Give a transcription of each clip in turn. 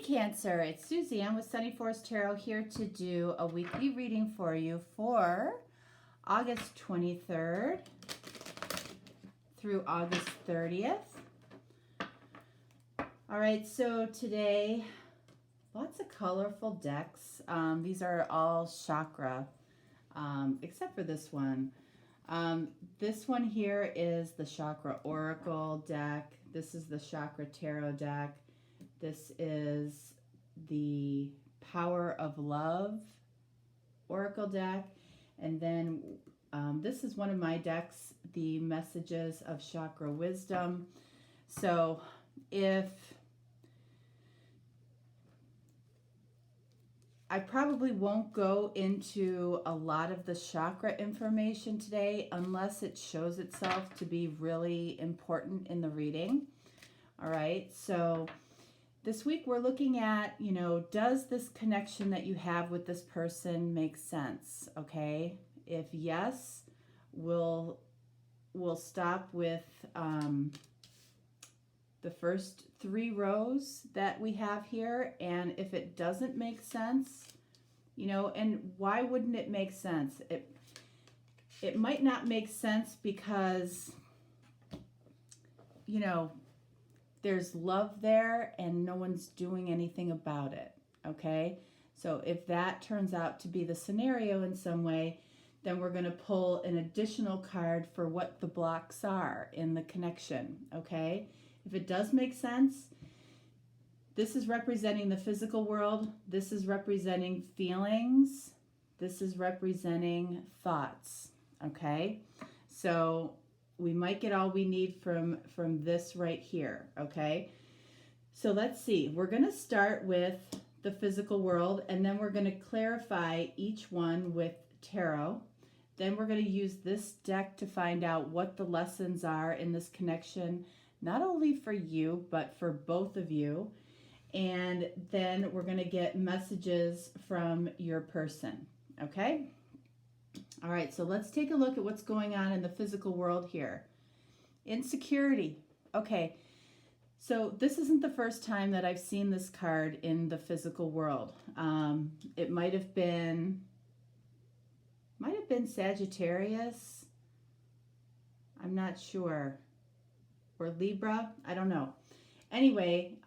Cancer, it's Suzanne with Sunny Forest Tarot here to do a weekly reading for you for August 23rd through August 30th. All right, so today, lots of colorful decks. These are all chakra, except for this one. This one here is the Chakra Oracle deck. This is the Chakra Tarot deck. This is the Power of Love Oracle deck. And then this is one of my decks, the Messages of Chakra Wisdom. So if I probably won't go into a lot of the chakra information today unless it shows itself to be really important in the reading. All right, so this week we're looking at, does this connection that you have with this person make sense? Okay, if yes, we'll stop with the first 3 rows that we have here, and if it doesn't make sense, and why wouldn't it make sense? It might not make sense because, there's love there and no one's doing anything about it, okay? So if that turns out to be the scenario in some way, then we're going to pull an additional card for what the blocks are in the connection, okay? If it does make sense, this is representing the physical world. This is representing feelings. This is representing thoughts, okay? So we might get all we need from this right here, okay? So let's see. We're going to start with the physical world, and then we're going to clarify each one with tarot. Then we're going to use this deck to find out what the lessons are in this connection, not only for you, but for both of you. And then we're going to get messages from your person, okay? All right, so let's take a look at what's going on in the physical world here. Insecurity. Okay, so this isn't the first time that I've seen this card in the physical world. It might have been Sagittarius. I'm not sure. Or Libra. I don't know. Anyway,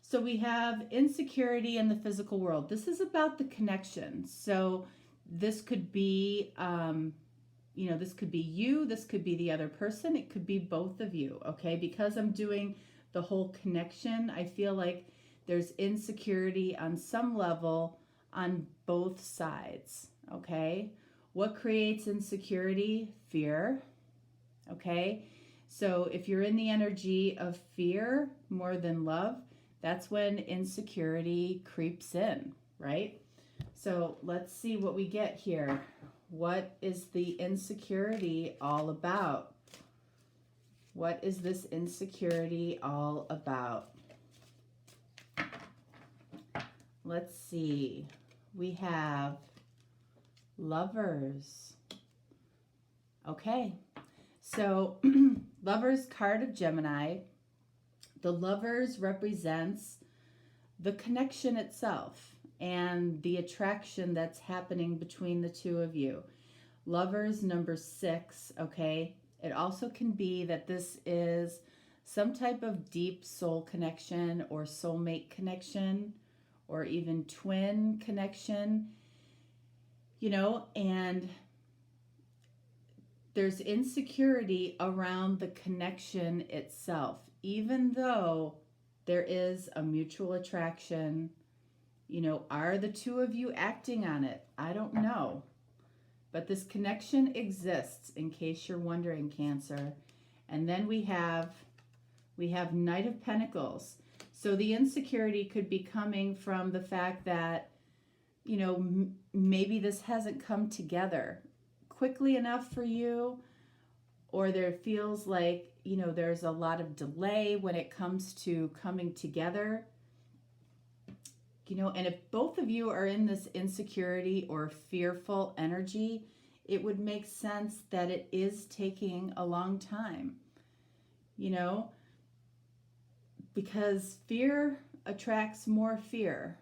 so we have insecurity in the physical world. This is about the connection. So this could be, this could be you, this could be the other person, it could be both of you, okay? Because I'm doing the whole connection, I feel like there's insecurity on some level on both sides, okay? What creates insecurity? Fear, okay? So if you're in the energy of fear more than love, that's when insecurity creeps in, right? So let's see what we get here. What is the insecurity all about? What is this insecurity all about? Let's see. We have Lovers. Okay. So Lovers card of Gemini. The Lovers represents the connection itself and the attraction that's happening between the two of you. Lovers number 6, okay? It also can be that this is some type of deep soul connection or soulmate connection or even twin connection, and there's insecurity around the connection itself, even though there is a mutual attraction. Are the two of you acting on it? I don't know. But this connection exists, in case you're wondering, Cancer. And then we have Knight of Pentacles. So the insecurity could be coming from the fact that, maybe this hasn't come together quickly enough for you, or there feels like, there's a lot of delay when it comes to coming together. And if both of you are in this insecurity or fearful energy, it would make sense that it is taking a long time, because fear attracts more fear.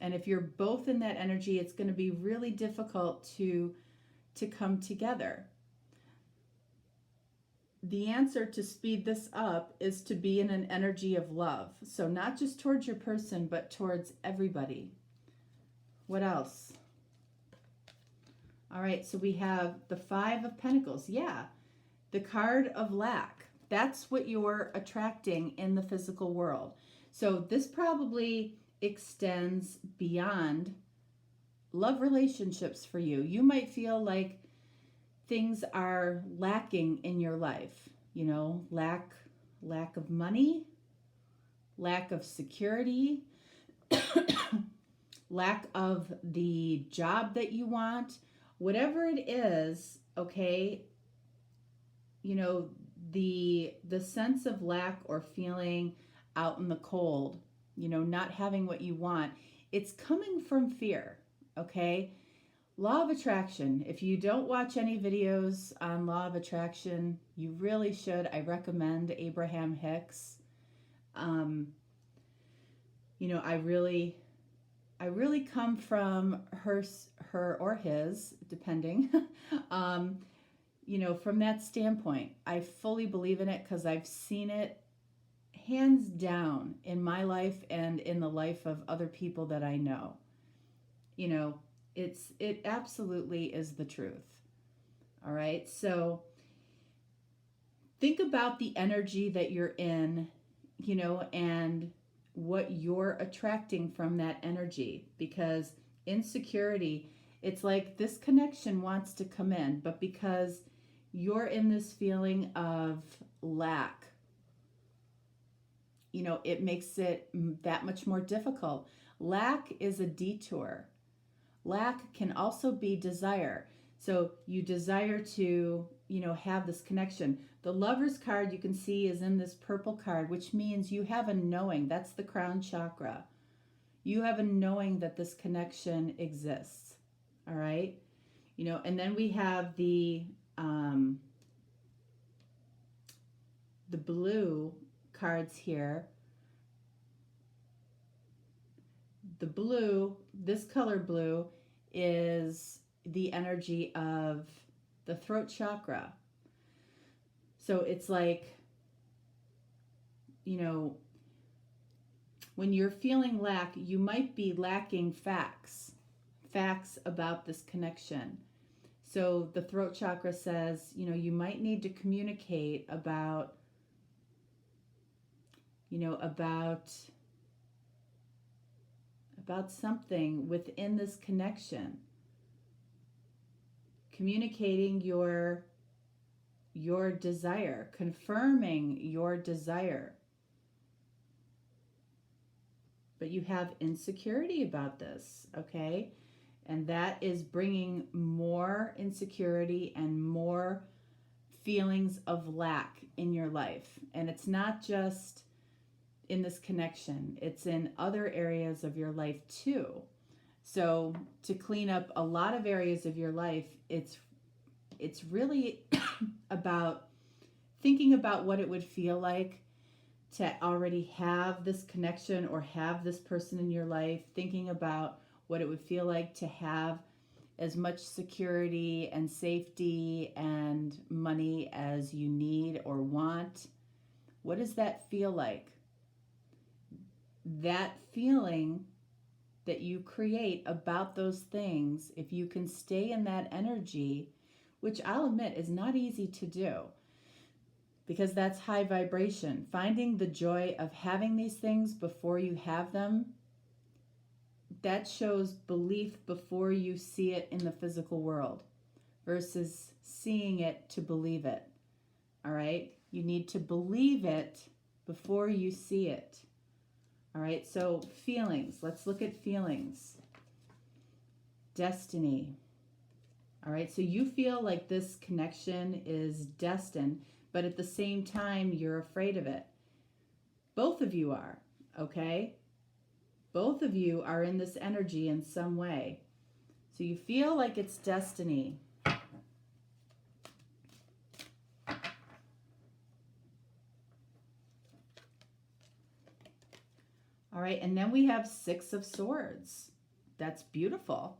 And if you're both in that energy, it's going to be really difficult to come together. The answer to speed this up is to be in an energy of love. So not just towards your person, but towards everybody. What else? All right, so we have the Five of Pentacles. Yeah, the card of lack. That's what you're attracting in the physical world. So this probably extends beyond love relationships for you. You might feel like things are lacking in your life, you know, lack of money, lack of security, lack of the job that you want, whatever it is, okay, you know, the sense of lack or feeling out in the cold, you know, not having what you want, it's coming from fear, okay? Law of attraction. If you don't watch any videos on law of attraction, you really should. I recommend Abraham Hicks. You know, I really come from her or his, depending, you know, from that standpoint. I fully believe in it because I've seen it hands down in my life and in the life of other people that I know. You know, it absolutely is the truth. All right. So think about the energy that you're in, you know, and what you're attracting from that energy, because insecurity, it's like this connection wants to come in, but because you're in this feeling of lack, you know, it makes it that much more difficult. Lack is a detour. Lack can also be desire. So you desire to, you know, have this connection. The Lover's card you can see is in this purple card, which means you have a knowing. That's the crown chakra. You have a knowing that this connection exists. All right? You know, and then we have the blue cards here. The blue, this color blue, is the energy of the throat chakra. So it's like, you know, when you're feeling lack, you might be lacking facts about this connection. So the throat chakra says, you know, you might need to communicate about, you know, about something within this connection. Communicating your desire, confirming your desire. But you have insecurity about this, okay? And that is bringing more insecurity and more feelings of lack in your life. And it's not just in this connection, it's in other areas of your life too. So to clean up a lot of areas of your life, it's really about thinking about what it would feel like to already have this connection or have this person in your life, thinking about what it would feel like to have as much security and safety and money as you need or want. What does that feel like? That feeling that you create about those things, if you can stay in that energy, which I'll admit is not easy to do because that's high vibration. Finding the joy of having these things before you have them, that shows belief before you see it in the physical world versus seeing it to believe it. All right? You need to believe it before you see it. All right, so feelings. Let's look at feelings. Destiny. All right, so you feel like this connection is destined, but at the same time, you're afraid of it. Both of you are, okay? Both of you are in this energy in some way. So you feel like it's destiny. All right, and then we have Six of Swords. That's beautiful.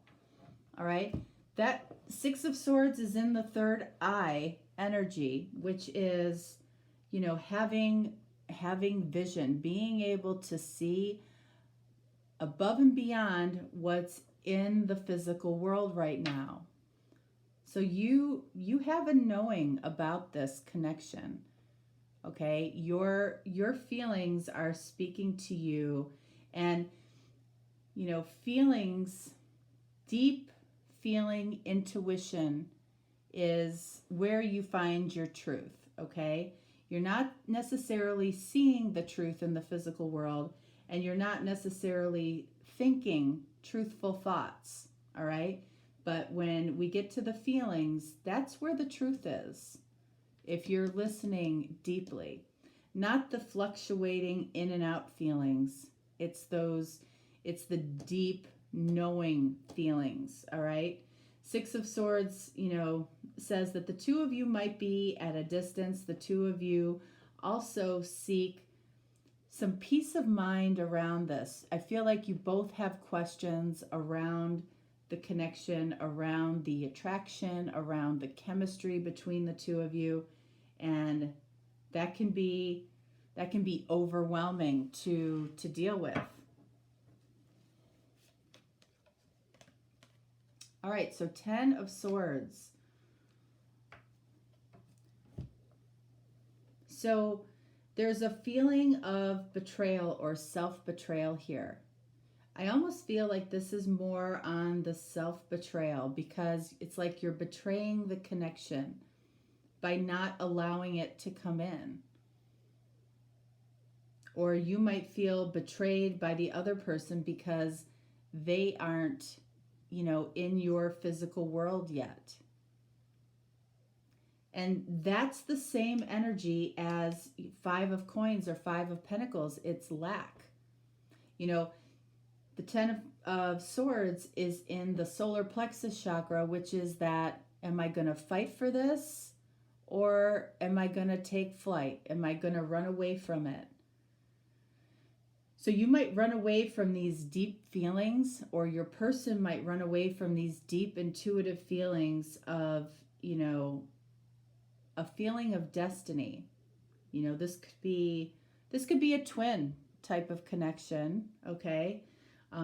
All right, that Six of Swords is in the third eye energy, which is, you know, having vision, being able to see above and beyond what's in the physical world right now. So you have a knowing about this connection. Okay, your feelings are speaking to you, and you know, feelings, deep feeling intuition is where you find your truth. Okay, you're not necessarily seeing the truth in the physical world, and you're not necessarily thinking truthful thoughts. All right, but when we get to the feelings, that's where the truth is. If you're listening deeply, not the fluctuating in and out feelings. It's the deep knowing feelings, all right? Six of Swords, you know, says that the two of you might be at a distance. The two of you also seek some peace of mind around this. I feel like you both have questions around the connection, around the attraction, around the chemistry between the two of you, and that can be overwhelming to deal with. All right, so 10 of Swords. So there's a feeling of betrayal or self-betrayal here. I almost feel like this is more on the self-betrayal, because it's like you're betraying the connection by not allowing it to come in. Or you might feel betrayed by the other person because they aren't, you know, in your physical world yet. And that's the same energy as Five of Coins or Five of Pentacles. It's lack. You know, the 10 of Swords is in the solar plexus chakra, which is that, am I going to fight for this? Or am I going to take flight? Am I going to run away from it? So you might run away from these deep feelings, or your person might run away from these deep intuitive feelings of, you know, a feeling of destiny. You know, this could be a twin type of connection, okay?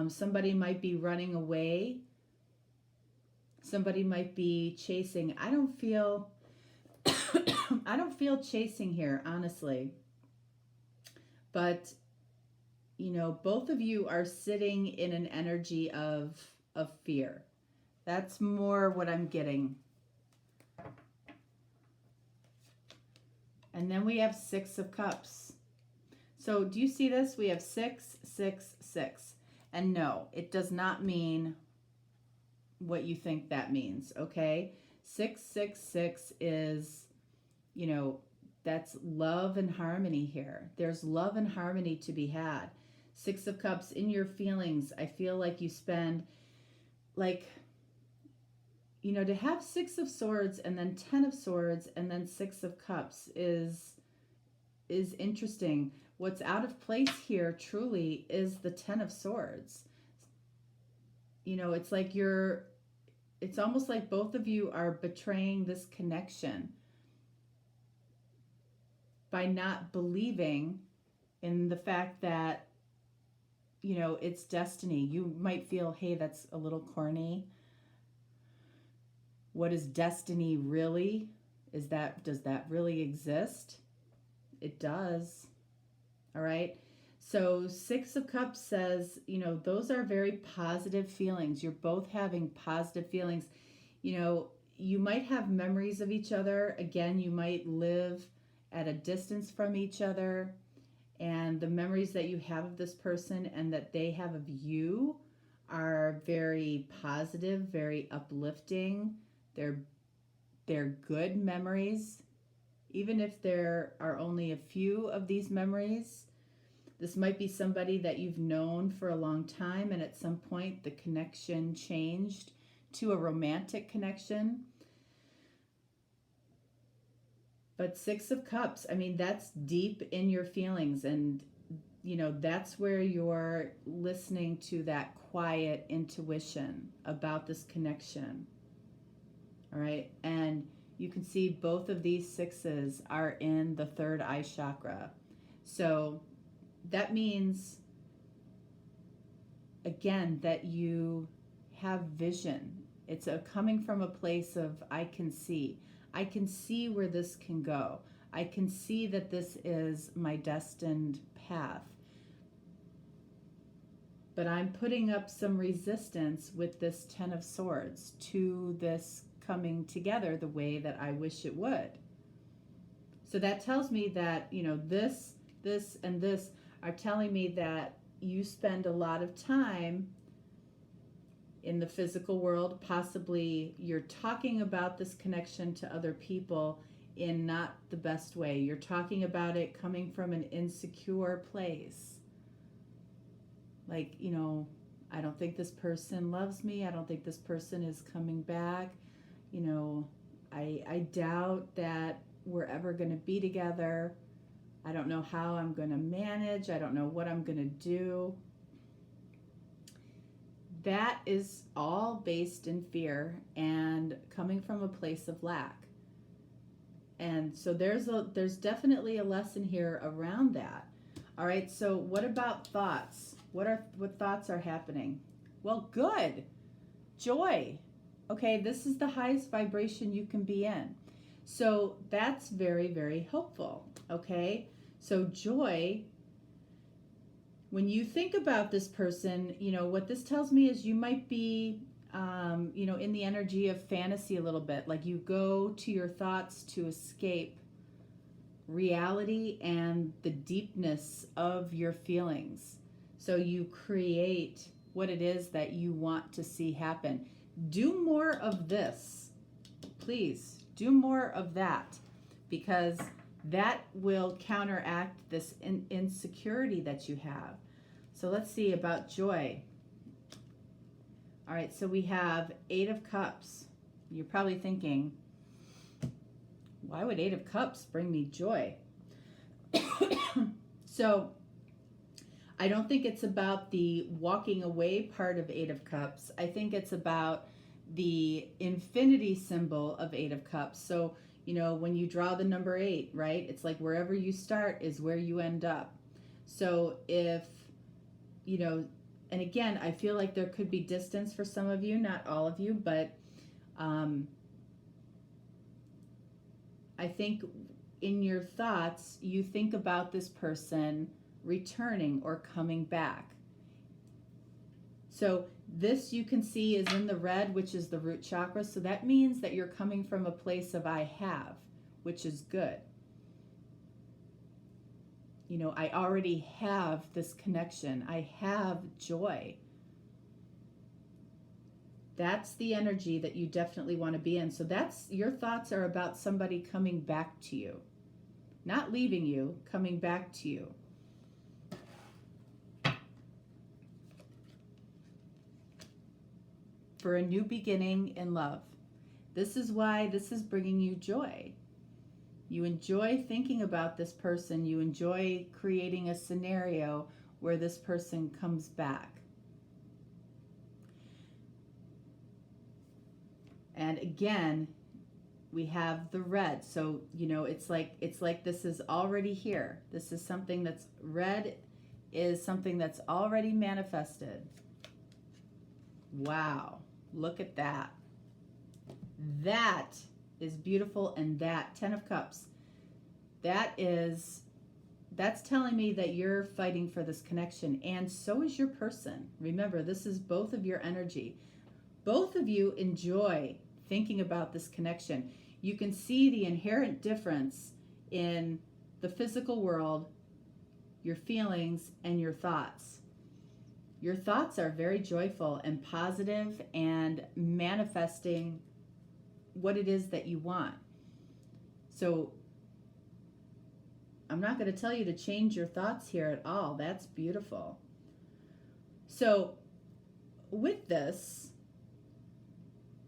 Somebody might be running away. Somebody might be chasing. I don't feel chasing here, honestly. But, you know, both of you are sitting in an energy of fear. That's more what I'm getting. And then we have Six of Cups. So do you see this? We have 6, 6, 6. And no, it does not mean what you think that means, okay? 6, 6, 6 is, you know, that's love and harmony here. There's love and harmony to be had. Six of Cups, in your feelings, I feel like you spend, like, you know, to have Six of Swords and then 10 of Swords and then Six of Cups is interesting. What's out of place here truly is the 10 of Swords. You know, it's like it's almost like both of you are betraying this connection by not believing in the fact that, you know, it's destiny. You might feel, hey, that's a little corny. What is destiny really? Does that really exist? It does. All right. So Six of Cups says, you know, those are very positive feelings. You're both having positive feelings. You know, you might have memories of each other. Again, you might live at a distance from each other. And the memories that you have of this person and that they have of you are very positive, very uplifting. They're good memories. Even if there are only a few of these memories, this might be somebody that you've known for a long time, and at some point the connection changed to a romantic connection. But Six of Cups, I mean, that's deep in your feelings, and that's where you're listening to that quiet intuition about this connection. All right. And you can see both of these sixes are in the third eye chakra. So that means, again, that you have vision. It's coming from a place of, I can see. I can see where this can go. I can see that this is my destined path. But I'm putting up some resistance with this Ten of Swords to this coming together the way that I wish it would. So that tells me that, this, and this are telling me that you spend a lot of time in the physical world. Possibly you're talking about this connection to other people in not the best way. You're talking about it coming from an insecure place. Like, I don't think this person loves me. I don't think this person is coming back. I doubt that we're ever going to be together. I don't know how I'm going to manage. I don't know what I'm going to do. That is all based in fear and coming from a place of lack. And so there's definitely a lesson here around that. All right, so what about thoughts? What thoughts are happening? Well, good. Joy. Okay, this is the highest vibration you can be in. So that's very, very hopeful. Okay, so joy, when you think about this person, what this tells me is you might be, in the energy of fantasy a little bit. Like you go to your thoughts to escape reality and the deepness of your feelings. So you create what it is that you want to see happen. Do more of this. Please do more of that, because that will counteract this insecurity that you have. So let's see about joy. All right, so we have Eight of Cups. You're probably thinking, why would Eight of Cups bring me joy? So I don't think it's about the walking away part of Eight of Cups. I think it's about the infinity symbol of Eight of Cups. So, when you draw the number 8, right? It's like wherever you start is where you end up. So if, and again, I feel like there could be distance for some of you, not all of you, but I think in your thoughts, you think about this person returning or coming back. So this you can see is in the red, which is the root chakra. So that means that you're coming from a place of I have, which is good. I already have this connection. I have joy. That's the energy that you definitely want to be in. So your thoughts are about somebody coming back to you. Not leaving you, coming back to you. For a new beginning in love. This is why this is bringing you joy. You enjoy thinking about this person. You enjoy creating a scenario where this person comes back. And again, we have the red. So, it's like this is already here. This is something that's red, is something that's already manifested. Wow. Look at that. That is beautiful. And that Ten of Cups, that's telling me that you're fighting for this connection, and so is your person. Remember, this is both of your energy. Both of you enjoy thinking about this connection. You can see the inherent difference in the physical world, your feelings, and your thoughts. Your thoughts are very joyful and positive and manifesting what it is that you want. So I'm not going to tell you to change your thoughts here at all. That's beautiful. So with this,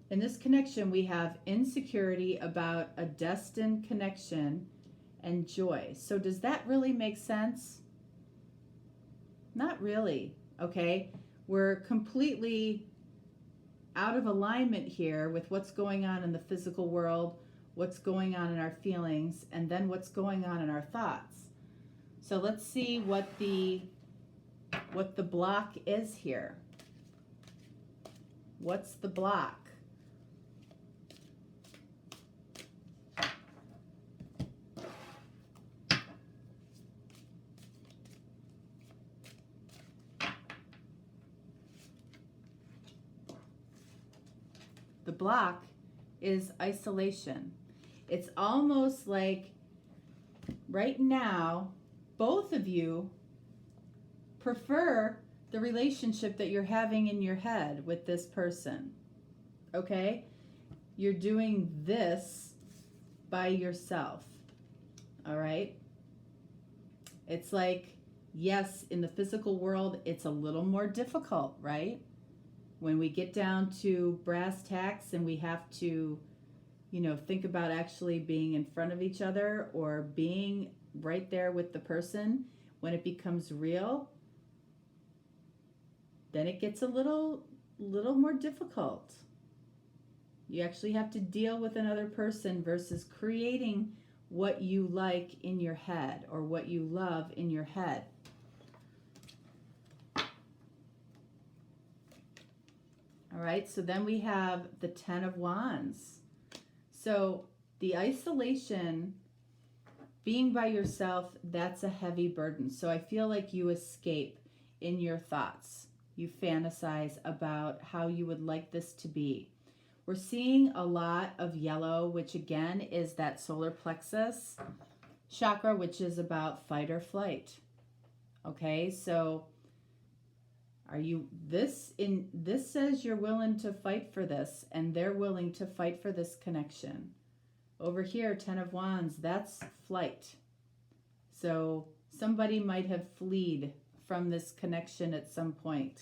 in this connection, we have insecurity about a destined connection and joy. So does that really make sense? Not really, okay? We're completely out of alignment here with what's going on in the physical world, what's going on in our feelings, and then what's going on in our thoughts. So let's see what the block is here. What's the block? The block is isolation. It's almost like right now, both of you prefer the relationship that you're having in your head with this person. Okay? You're doing this by yourself. All right? It's like, yes, in the physical world, it's a little more difficult, right? When we get down to brass tacks and we have to, think about actually being in front of each other or being right there with the person, when it becomes real, then it gets a little more difficult. You actually have to deal with another person versus creating what you like in your head or what you love in your head. All right, so then we have the 10 of Wands. So the isolation, being by yourself, that's a heavy burden. So I feel like you escape in your thoughts. You fantasize about how you would like this to be. We're seeing a lot of yellow, which again is that solar plexus chakra, which is about fight or flight. Okay, so this says you're willing to fight for this, and they're willing to fight for this connection. Over here, 10 of Wands, that's flight. So somebody might have fled from this connection at some point.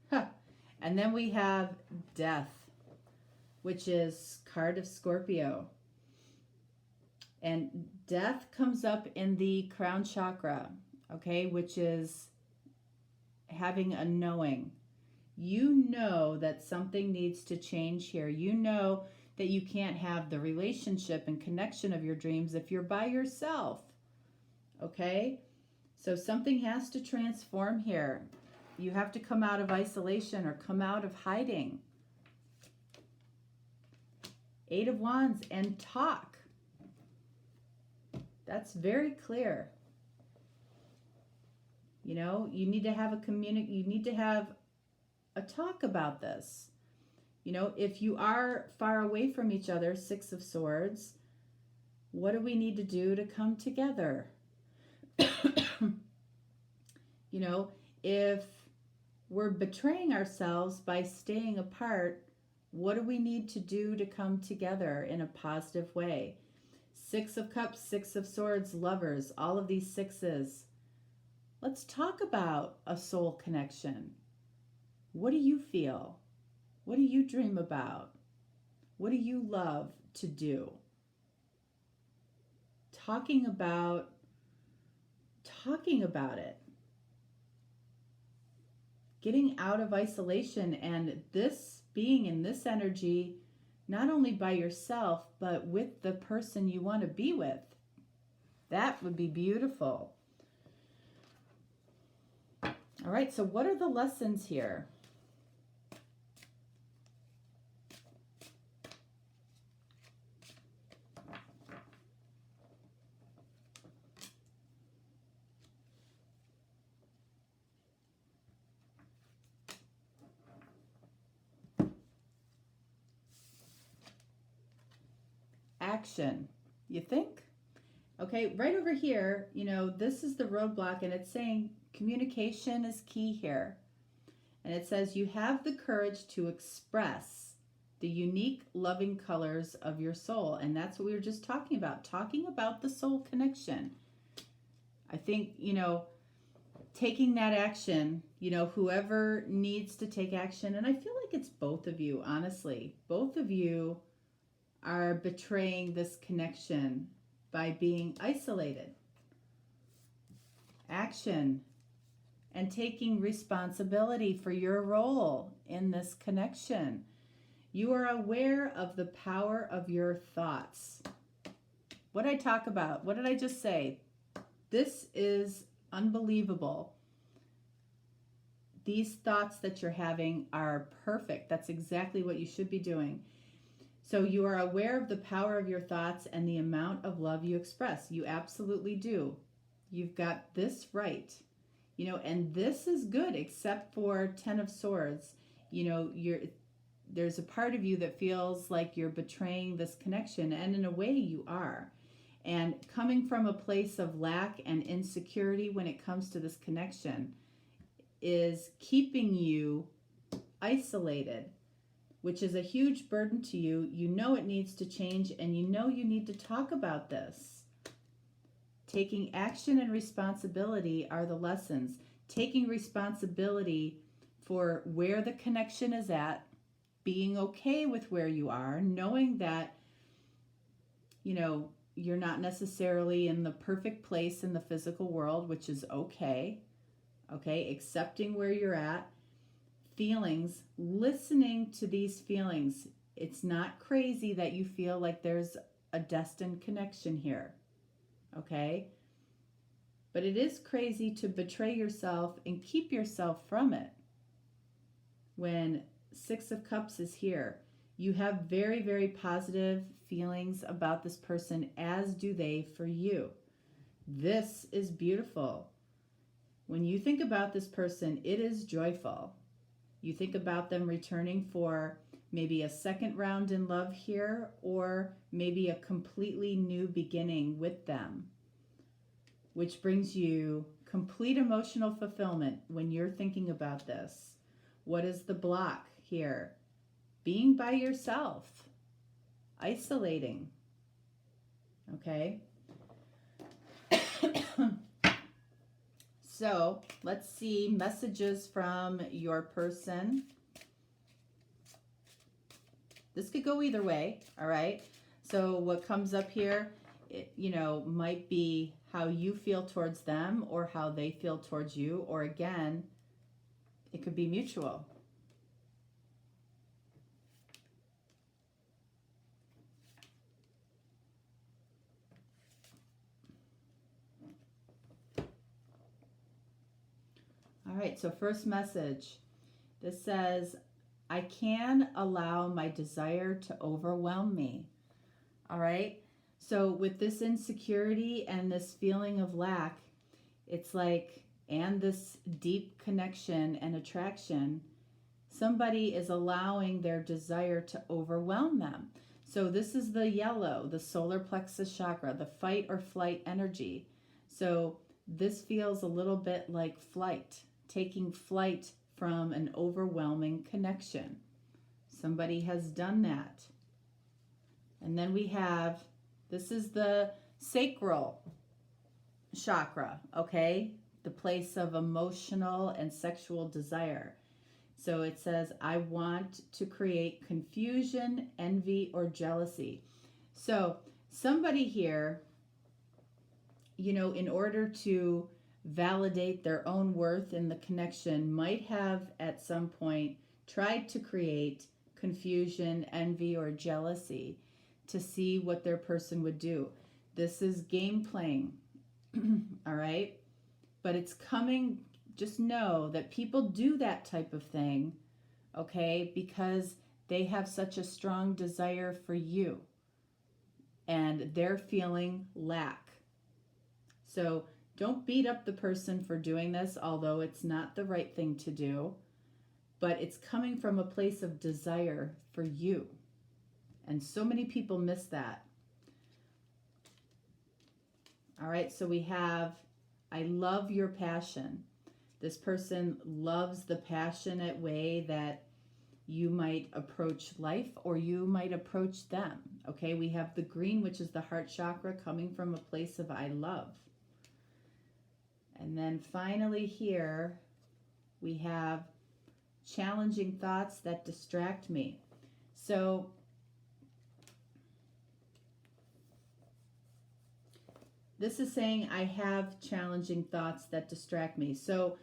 Huh. And then we have Death, which is card of Scorpio. And Death comes up in the crown chakra, okay, which is having a knowing. You know that something needs to change here. You know that you can't have the relationship and connection of your dreams if you're by yourself, okay? So something has to transform here. You have to come out of isolation or come out of hiding. 8 of Wands and talk. That's very clear. You need to have you need to have a talk about this. If you are far away from each other, 6 of Swords, what do we need to do to come together? If we're betraying ourselves by staying apart, what do we need to do to come together in a positive way? 6 of Cups, 6 of Swords, Lovers, all of these sixes. Let's talk about a soul connection. What do you feel? What do you dream about? What do you love to do? Talking about it. Getting out of isolation and this being in this energy, not only by yourself, but with the person you want to be with. That would be beautiful. All right, so what are the lessons here? Action, you think? Okay, right over here, this is the roadblock, and it's saying communication is key here. And it says you have the courage to express the unique loving colors of your soul. And that's what we were just talking about the soul connection. I think, taking that action, whoever needs to take action, and I feel like it's both of you, honestly. Both of you are betraying this connection by being isolated. action and taking responsibility for your role in this connection. You are aware of the power of your thoughts. What did I talk about? What did I just say? This is unbelievable. These thoughts that you're having are perfect. That's exactly what you should be doing. So you are aware of the power of your thoughts and the amount of love you express. You absolutely do. You've got this right. You know, and this is good except for 10 of Swords. You know, there's a part of you that feels like you're betraying this connection, and in a way you are. And coming from a place of lack and insecurity when it comes to this connection is keeping you isolated, which is a huge burden to you. You know it needs to change, and you know you need to talk about this. Taking action and responsibility are the lessons. Taking responsibility for where the connection is at, being okay with where you are, knowing that, you know, you're not necessarily in the perfect place in the physical world, which is okay. Okay, accepting where you're at. Feelings, listening to these feelings. It's not crazy that you feel like there's a destined connection here. Okay? But it is crazy to betray yourself and keep yourself from it. When 6 of Cups is here, you have very, very positive feelings about this person, as do they for you. This is beautiful. When you think about this person, it is joyful. You think about them returning for maybe a second round in love here, or maybe a completely new beginning with them, which brings you complete emotional fulfillment when you're thinking about this. What is the block here? Being by yourself, isolating. Okay? So let's see messages from your person. This could go either way, all right? So what comes up here, it, you know, might be how you feel towards them or how they feel towards you, or again, it could be mutual. All right, so first message. This says, I can allow my desire to overwhelm me. All right, so with this insecurity and this feeling of lack, it's like, and this deep connection and attraction, somebody is allowing their desire to overwhelm them. So this is the yellow, the solar plexus chakra, the fight or flight energy. So this feels a little bit like flight, taking flight from an overwhelming connection. Somebody has done that. And then we have, this is the sacral chakra, okay? The place of emotional and sexual desire. So it says, I want to create confusion, envy, or jealousy. So somebody here, you know, in order to validate their own worth in the connection, might have at some point tried to create confusion, envy, or jealousy to see what their person would do. This is game playing, all right? But it's coming, just know that people do that type of thing, okay, because they have such a strong desire for you and they're feeling lack. So don't beat up the person for doing this, although it's not the right thing to do, but it's coming from a place of desire for you. And so many people miss that. All right, so we have, I love your passion. This person loves the passionate way that you might approach life or you might approach them. Okay, we have the green, which is the heart chakra, coming from a place of I love. And then finally here, we have challenging thoughts that distract me. So This is saying I have challenging thoughts that distract me. So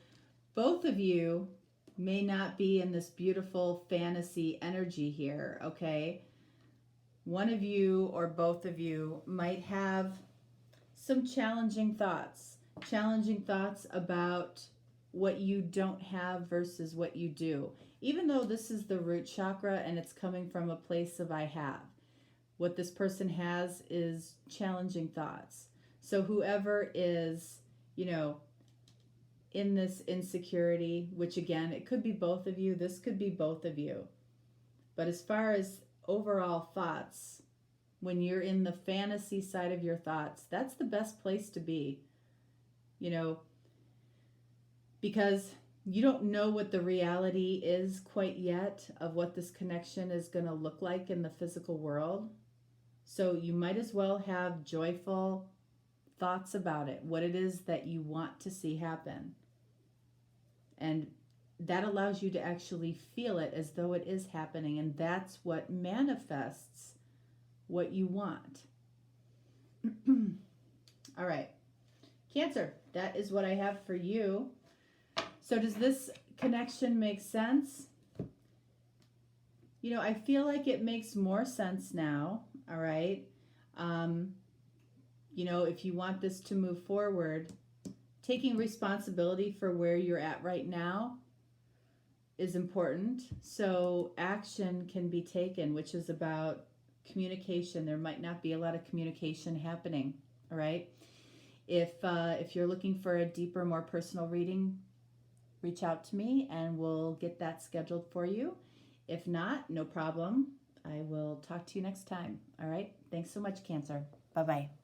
both of you may not be in this beautiful fantasy energy here, okay? One of you or both of you might have some challenging thoughts about what you don't have versus what you do. Even though this is the root chakra and it's coming from a place of I have, what this person has is challenging thoughts. So whoever is, you know, in this insecurity, which again, it could be both of you, this could be both of you. But as far as overall thoughts, when you're in the fantasy side of your thoughts, that's the best place to be, you know, because you don't know what the reality is quite yet of what this connection is going to look like in the physical world. So you might as well have joyful thoughts about it, what it is that you want to see happen. And that allows you to actually feel it as though it is happening. And that's what manifests what you want. All right. Cancer, that is what I have for you. So does this connection make sense? You know, I feel like it makes more sense now. All right. You know, if you want this to move forward, taking responsibility for where you're at right now is important. So action can be taken, which is about communication. There might not be a lot of communication happening. All right. If you're looking for a deeper, more personal reading, reach out to me and we'll get that scheduled for you. If not, no problem. I will talk to you next time. All right. Thanks so much, Cancer. Bye-bye.